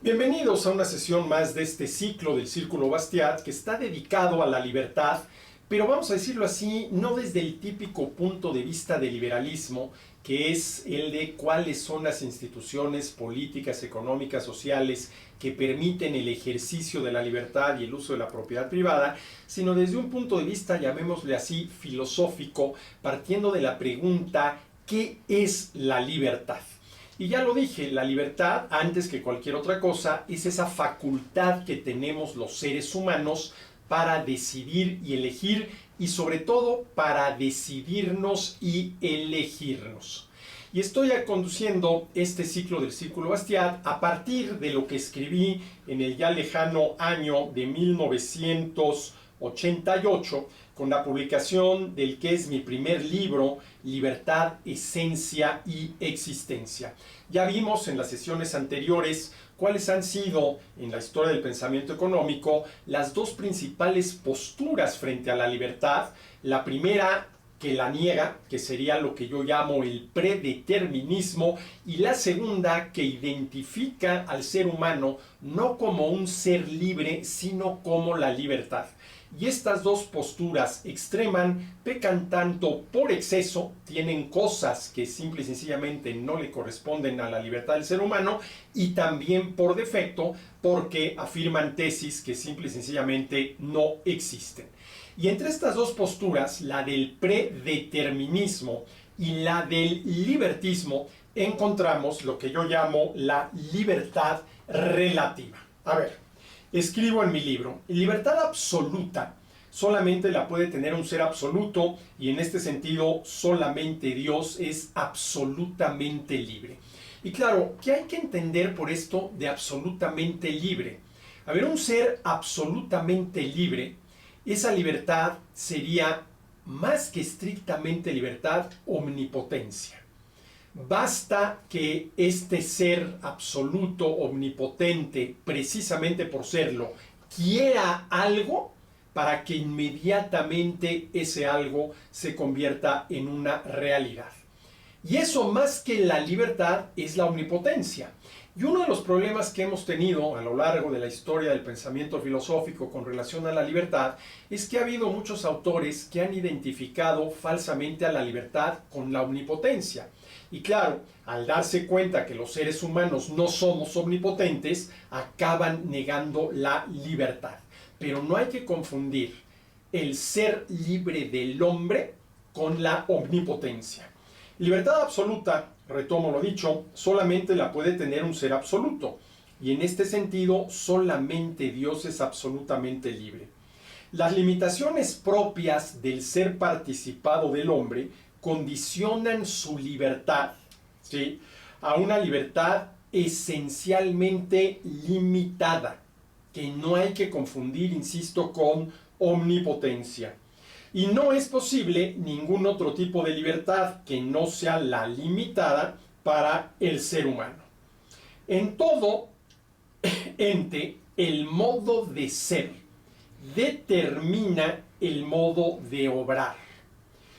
Bienvenidos a una sesión más de este ciclo del Círculo Bastiat que está dedicado a la libertad, pero vamos a decirlo así, no desde el típico punto de vista del liberalismo, que es el de cuáles son las instituciones políticas, económicas, sociales que permiten el ejercicio de la libertad y el uso de la propiedad privada, sino desde un punto de vista, llamémosle así, filosófico, partiendo de la pregunta ¿qué es la libertad? Y ya lo dije, la libertad, antes que cualquier otra cosa, es esa facultad que tenemos los seres humanos para decidir y elegir, y sobre todo para decidirnos y elegirnos. Y estoy conduciendo este ciclo del Círculo Bastiat a partir de lo que escribí en el ya lejano año de 1988, con la publicación del que es mi primer libro, Libertad, Esencia y Existencia. Ya vimos en las sesiones anteriores cuáles han sido, en la historia del pensamiento económico, las dos principales posturas frente a la libertad. La primera, que la niega, que sería lo que yo llamo el predeterminismo, y la segunda, que identifica al ser humano no como un ser libre, sino como la libertad. Y estas dos posturas extreman pecan tanto por exceso, tienen cosas que simple y sencillamente no le corresponden a la libertad del ser humano, y también por defecto porque afirman tesis que simple y sencillamente no existen. Y entre estas dos posturas, la del predeterminismo y la del libertismo, encontramos lo que yo llamo la libertad relativa. A ver, escribo en mi libro, libertad absoluta solamente la puede tener un ser absoluto, y en este sentido solamente Dios es absolutamente libre. Y claro, ¿qué hay que entender por esto de absolutamente libre? A ver, un ser absolutamente libre, esa libertad sería, más que estrictamente libertad, omnipotencia. Basta que este ser absoluto, omnipotente, precisamente por serlo, quiera algo para que inmediatamente ese algo se convierta en una realidad. Y eso, más que la libertad, es la omnipotencia. Y uno de los problemas que hemos tenido a lo largo de la historia del pensamiento filosófico con relación a la libertad es que ha habido muchos autores que han identificado falsamente a la libertad con la omnipotencia. Y claro, al darse cuenta que los seres humanos no somos omnipotentes, acaban negando la libertad. Pero no hay que confundir el ser libre del hombre con la omnipotencia. Libertad absoluta, retomo lo dicho, solamente la puede tener un ser absoluto, y en este sentido solamente Dios es absolutamente libre. Las limitaciones propias del ser participado del hombre condicionan su libertad, ¿sí?, a una libertad esencialmente limitada, que no hay que confundir, insisto, con omnipotencia. Y no es posible ningún otro tipo de libertad que no sea la limitada para el ser humano. En todo ente, el modo de ser determina el modo de obrar.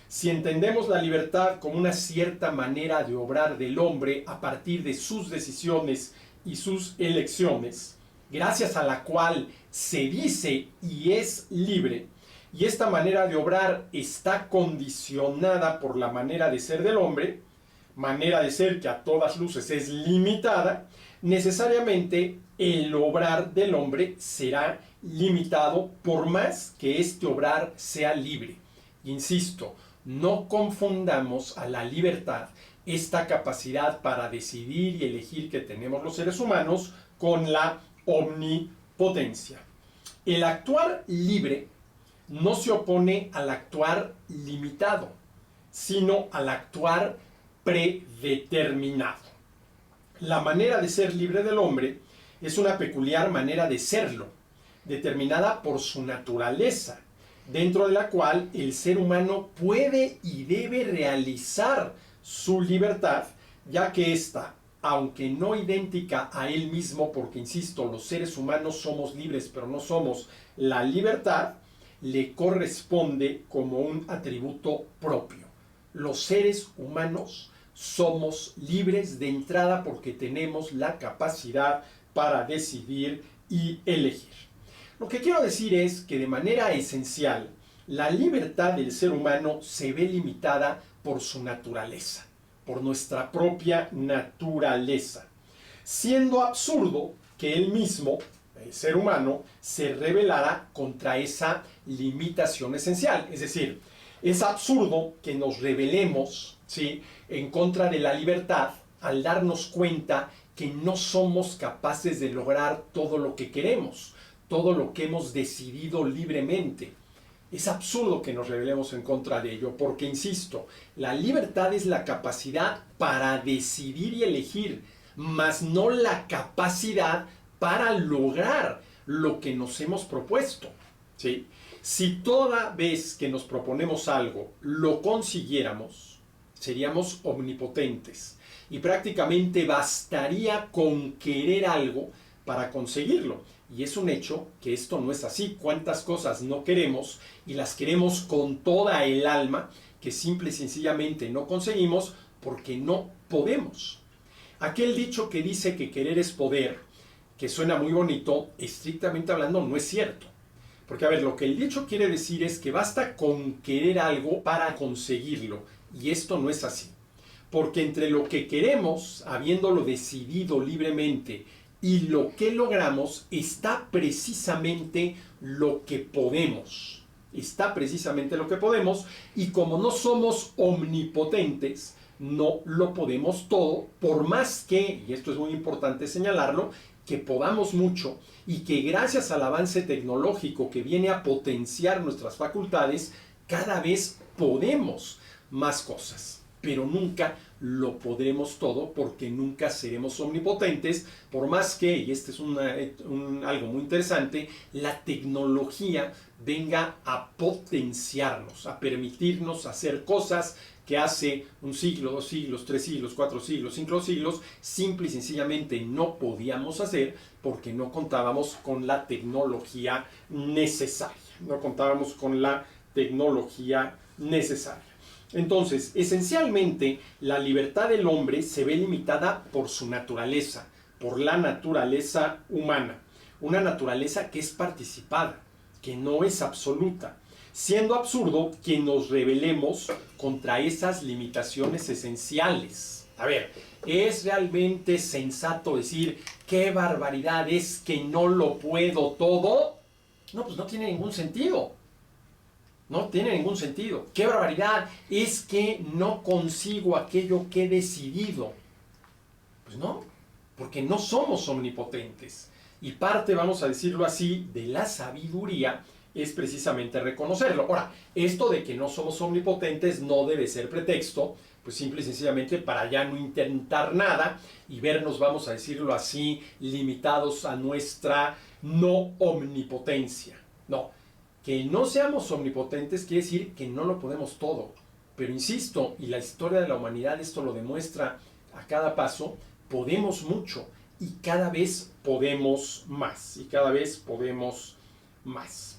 Si entendemos la libertad como una cierta manera de obrar del hombre a partir de sus decisiones y sus elecciones, gracias a la cual se dice y es libre, y esta manera de obrar está condicionada por la manera de ser del hombre, manera de ser que a todas luces es limitada, necesariamente el obrar del hombre será limitado por más que este obrar sea libre. Insisto, no confundamos a la libertad, esta capacidad para decidir y elegir que tenemos los seres humanos, con la omnipotencia. El actuar libre no se opone al actuar limitado, sino al actuar predeterminado. La manera de ser libre del hombre es una peculiar manera de serlo, determinada por su naturaleza, dentro de la cual el ser humano puede y debe realizar su libertad, ya que ésta, aunque no idéntica a él mismo, porque insisto, los seres humanos somos libres, pero no somos la libertad, le corresponde como un atributo propio. Los seres humanos somos libres de entrada porque tenemos la capacidad para decidir y elegir. Lo que quiero decir es que de manera esencial, la libertad del ser humano se ve limitada por su naturaleza, por nuestra propia naturaleza, siendo absurdo que él mismo, el ser humano, se rebelara contra esa limitación esencial. Es decir, es absurdo que nos rebelemos, ¿sí?, en contra de la libertad al darnos cuenta que no somos capaces de lograr todo lo que queremos, todo lo que hemos decidido libremente. Es absurdo que nos rebelemos en contra de ello, porque, insisto, la libertad es la capacidad para decidir y elegir, mas no la capacidad para lograr lo que nos hemos propuesto, ¿sí? Si toda vez que nos proponemos algo lo consiguiéramos, seríamos omnipotentes y prácticamente bastaría con querer algo para conseguirlo. Y es un hecho que esto no es así. ¿Cuántas cosas no queremos y las queremos con toda el alma que simple y sencillamente no conseguimos porque no podemos? Aquel dicho que dice que querer es poder, que suena muy bonito, estrictamente hablando no es cierto. Porque, a ver, lo que el dicho quiere decir es que basta con querer algo para conseguirlo. Y esto no es así. Porque entre lo que queremos, habiéndolo decidido libremente, y lo que logramos, está precisamente lo que podemos. Está precisamente lo que podemos. Y como no somos omnipotentes, no lo podemos todo, por más que, y esto es muy importante señalarlo, que podamos mucho y que gracias al avance tecnológico que viene a potenciar nuestras facultades, cada vez podemos más cosas, pero nunca lo podremos todo porque nunca seremos omnipotentes, por más que, y este es algo muy interesante, la tecnología venga a potenciarnos, a permitirnos hacer cosas que hace un siglo, 2 siglos, 3 siglos, 4 siglos, 5 siglos, simple y sencillamente no podíamos hacer porque no contábamos con la tecnología necesaria. No contábamos con la tecnología necesaria. Entonces, esencialmente, la libertad del hombre se ve limitada por su naturaleza, por la naturaleza humana. Una naturaleza que es participada, que no es absoluta, siendo absurdo que nos rebelemos contra esas limitaciones esenciales. A ver, ¿es realmente sensato decir qué barbaridad es que no lo puedo todo? No, pues no tiene ningún sentido. No tiene ningún sentido. ¿Qué barbaridad es que no consigo aquello que he decidido? Pues no, porque no somos omnipotentes. Y parte, vamos a decirlo así, de la sabiduría es precisamente reconocerlo. Ahora, esto de que no somos omnipotentes no debe ser pretexto, pues simple y sencillamente para ya no intentar nada y vernos, vamos a decirlo así, limitados a nuestra no omnipotencia. No, que no seamos omnipotentes quiere decir que no lo podemos todo. Pero insisto, y la historia de la humanidad esto lo demuestra a cada paso, podemos mucho y cada vez podemos más. Y cada vez podemos más.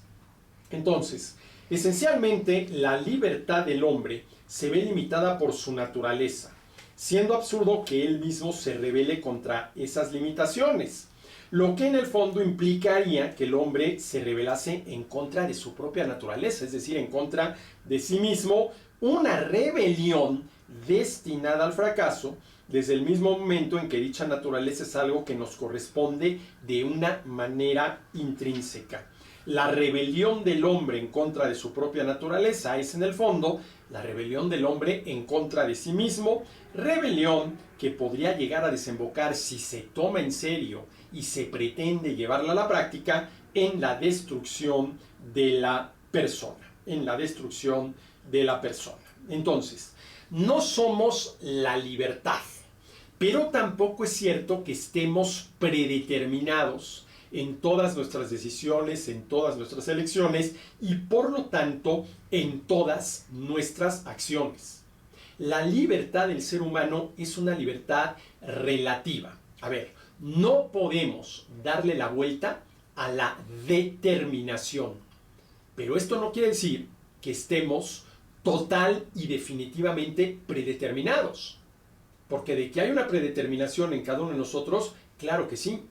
Entonces, esencialmente la libertad del hombre se ve limitada por su naturaleza, siendo absurdo que él mismo se rebele contra esas limitaciones, lo que en el fondo implicaría que el hombre se rebelase en contra de su propia naturaleza, es decir, en contra de sí mismo, una rebelión destinada al fracaso desde el mismo momento en que dicha naturaleza es algo que nos corresponde de una manera intrínseca. La rebelión del hombre en contra de su propia naturaleza es en el fondo la rebelión del hombre en contra de sí mismo, rebelión que podría llegar a desembocar, si se toma en serio y se pretende llevarla a la práctica, en la destrucción de la persona, en la destrucción de la persona. Entonces, no somos la libertad, pero tampoco es cierto que estemos predeterminados en todas nuestras decisiones, en todas nuestras elecciones y por lo tanto en todas nuestras acciones. La libertad del ser humano es una libertad relativa. A ver, no podemos darle la vuelta a la determinación, pero esto no quiere decir que estemos total y definitivamente predeterminados, porque de que hay una predeterminación en cada uno de nosotros, claro que sí.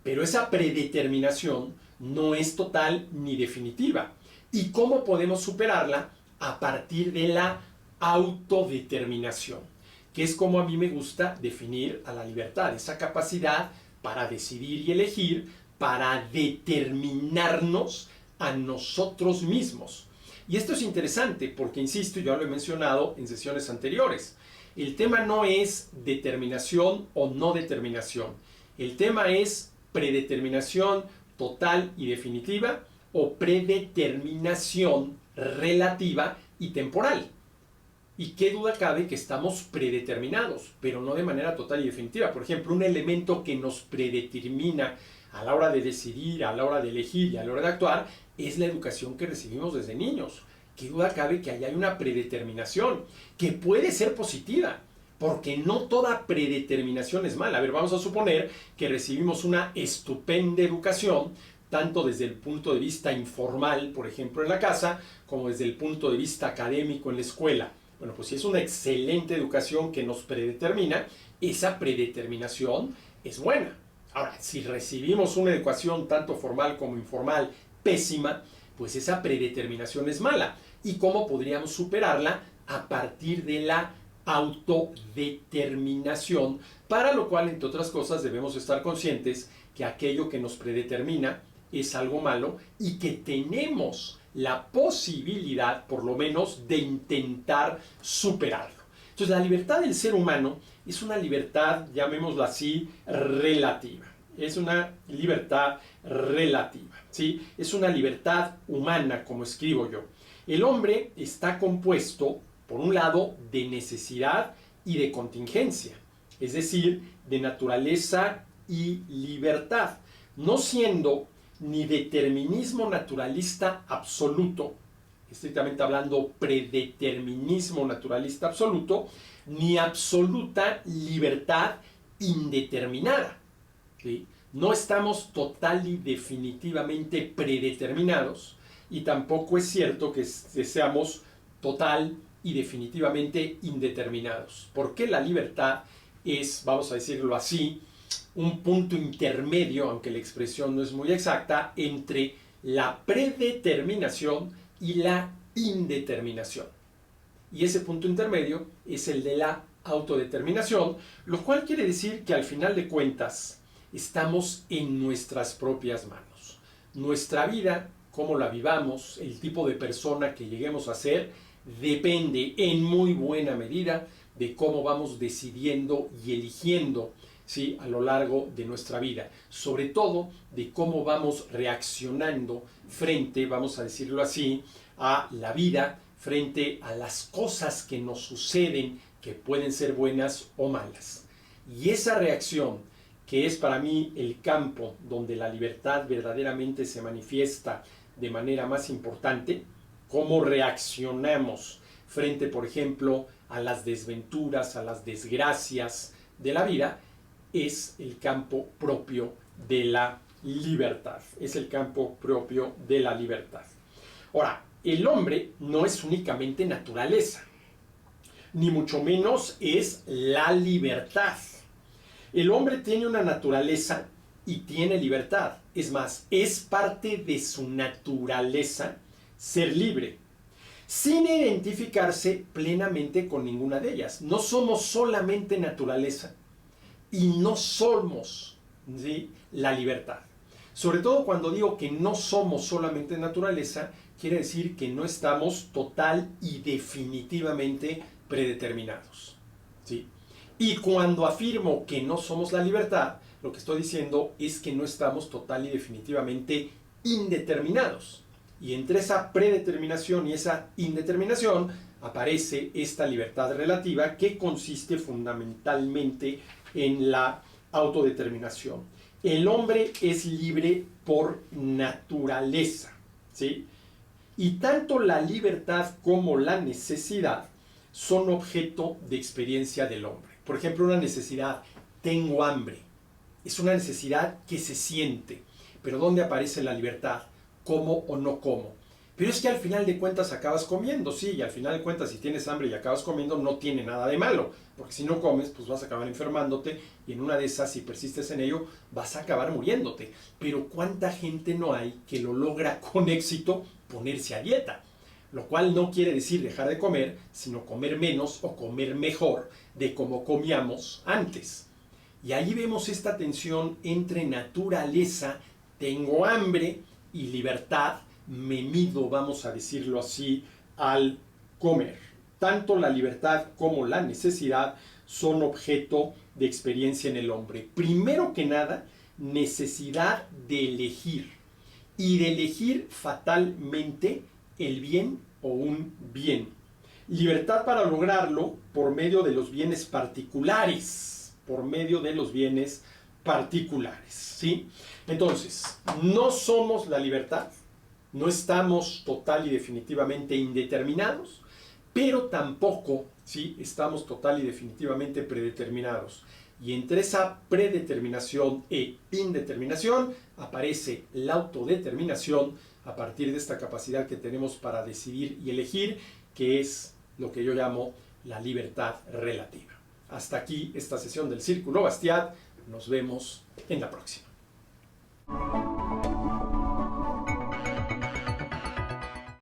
Pero esa predeterminación no es total ni definitiva. ¿Y cómo podemos superarla? A partir de la autodeterminación, que es como a mí me gusta definir a la libertad, esa capacidad para decidir y elegir, para determinarnos a nosotros mismos. Y esto es interesante porque, insisto, ya lo he mencionado en sesiones anteriores, el tema no es determinación o no determinación, el tema es predeterminación total y definitiva o predeterminación relativa y temporal. Y qué duda cabe que estamos predeterminados, pero no de manera total y definitiva. Por ejemplo, un elemento que nos predetermina a la hora de decidir, a la hora de elegir y a la hora de actuar es la educación que recibimos desde niños. Qué duda cabe que ahí hay una predeterminación que puede ser positiva, porque no toda predeterminación es mala. A ver, vamos a suponer que recibimos una estupenda educación, tanto desde el punto de vista informal, por ejemplo, en la casa, como desde el punto de vista académico en la escuela. Bueno, pues si es una excelente educación que nos predetermina, esa predeterminación es buena. Ahora, si recibimos una educación tanto formal como informal pésima, pues esa predeterminación es mala. ¿Y cómo podríamos superarla? A partir de la autodeterminación, para lo cual, entre otras cosas, debemos estar conscientes que aquello que nos predetermina es algo malo y que tenemos la posibilidad, por lo menos, de intentar superarlo. Entonces, la libertad del ser humano es una libertad, llamémosla así, relativa. Es una libertad relativa, ¿sí? Es una libertad humana, como escribo yo. El hombre está compuesto, por un lado, de necesidad y de contingencia, es decir, de naturaleza y libertad, no siendo ni determinismo naturalista absoluto, estrictamente hablando predeterminismo naturalista absoluto, ni absoluta libertad indeterminada. ¿Sí? No estamos total y definitivamente predeterminados y tampoco es cierto que seamos total y definitivamente indeterminados. Porque la libertad es, vamos a decirlo así, un punto intermedio, aunque la expresión no es muy exacta, entre la predeterminación y la indeterminación. Y ese punto intermedio es el de la autodeterminación, lo cual quiere decir que al final de cuentas estamos en nuestras propias manos. Nuestra vida, cómo la vivamos, el tipo de persona que lleguemos a ser, depende en muy buena medida de cómo vamos decidiendo y eligiendo, ¿sí?, a lo largo de nuestra vida, sobre todo de cómo vamos reaccionando frente, vamos a decirlo así, a la vida, frente a las cosas que nos suceden, que pueden ser buenas o malas. Y esa reacción, que es para mí el campo donde la libertad verdaderamente se manifiesta de manera más importante, cómo reaccionamos frente, por ejemplo, a las desventuras, a las desgracias de la vida, es el campo propio de la libertad. Es el campo propio de la libertad. Ahora, el hombre no es únicamente naturaleza, ni mucho menos es la libertad. El hombre tiene una naturaleza y tiene libertad. Es más, es parte de su naturaleza ser libre, sin identificarse plenamente con ninguna de ellas. No somos solamente naturaleza y no somos, ¿sí?, la libertad. Sobre todo cuando digo que no somos solamente naturaleza, quiere decir que no estamos total y definitivamente predeterminados, ¿sí? Y cuando afirmo que no somos la libertad, lo que estoy diciendo es que no estamos total y definitivamente indeterminados. Y entre esa predeterminación y esa indeterminación aparece esta libertad relativa que consiste fundamentalmente en la autodeterminación. El hombre es libre por naturaleza, ¿sí? Y tanto la libertad como la necesidad son objeto de experiencia del hombre. Por ejemplo, una necesidad, tengo hambre, es una necesidad que se siente. Pero ¿dónde aparece la libertad? ¿Como o no como? Pero es que al final de cuentas acabas comiendo, sí, y al final de cuentas si tienes hambre y acabas comiendo no tiene nada de malo. porque si no comes, pues vas a acabar enfermándote y en una de esas, si persistes en ello, vas a acabar muriéndote. Pero ¿cuánta gente no hay que lo logra con éxito ponerse a dieta? Lo cual no quiere decir dejar de comer, sino comer menos o comer mejor de como comíamos antes. Y ahí vemos esta tensión entre naturaleza, tengo hambre, y libertad, me mido, vamos a decirlo así, al comer. Tanto la libertad como la necesidad son objeto de experiencia en el hombre. Primero que nada, necesidad de elegir. Y de elegir fatalmente el bien o un bien. Libertad para lograrlo por medio de los bienes particulares. Por medio de los bienes particulares, ¿sí? Entonces, no somos la libertad, no estamos total y definitivamente indeterminados, pero tampoco, ¿sí?, estamos total y definitivamente predeterminados. Y entre esa predeterminación e indeterminación aparece la autodeterminación a partir de esta capacidad que tenemos para decidir y elegir, que es lo que yo llamo la libertad relativa. Hasta aquí esta sesión del Círculo Bastiat. Nos vemos en la próxima.